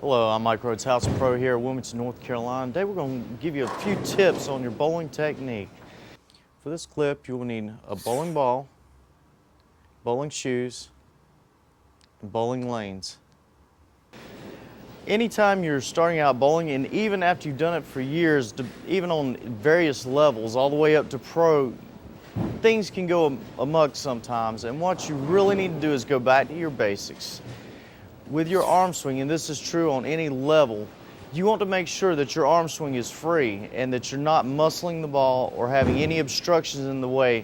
Hello, I'm Mike Rhodes, House Pro here at Wilmington, North Carolina. Today we're going to give you a few tips on your bowling technique. For this clip, you will need a bowling ball, bowling shoes, and bowling lanes. Anytime you're starting out bowling, and even after you've done it for years, even on various levels, all the way up to pro, things can go amok sometimes, and what you really need to do is go back to your basics. With your arm swing, and this is true on any level, you want to make sure that your arm swing is free and that you're not muscling the ball or having any obstructions in the way.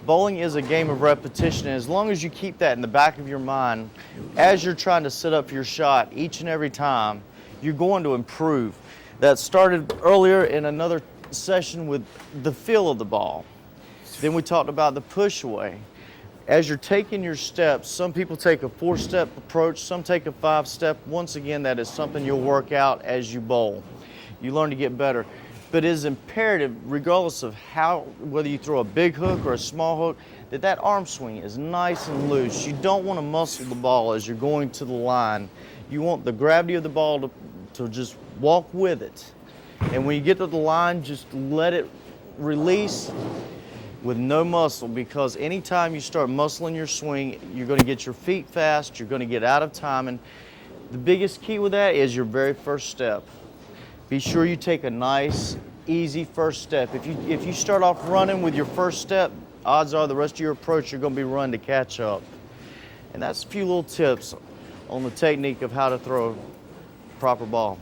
Bowling is a game of repetition, and as long as you keep that in the back of your mind, as you're trying to set up your shot each and every time, you're going to improve. That started earlier in another session with the feel of the ball. Then we talked about the push away. As you're taking your steps, some people take a 4-step approach, some take a 5-step. Once again, that is something you'll work out as you bowl. You learn to get better. But it is imperative, regardless of whether you throw a big hook or a small hook, that arm swing is nice and loose. You don't want to muscle the ball as you're going to the line. You want the gravity of the ball to just walk with it. And when you get to the line, just let it release with no muscle, because anytime you start muscling your swing, you're going to get your feet fast, you're going to get out of time, and the biggest key with that is your very first step. Be sure you take a nice, easy first step. If you start off running with your first step, odds are the rest of your approach you're going to be running to catch up. And that's a few little tips on the technique of how to throw a proper ball.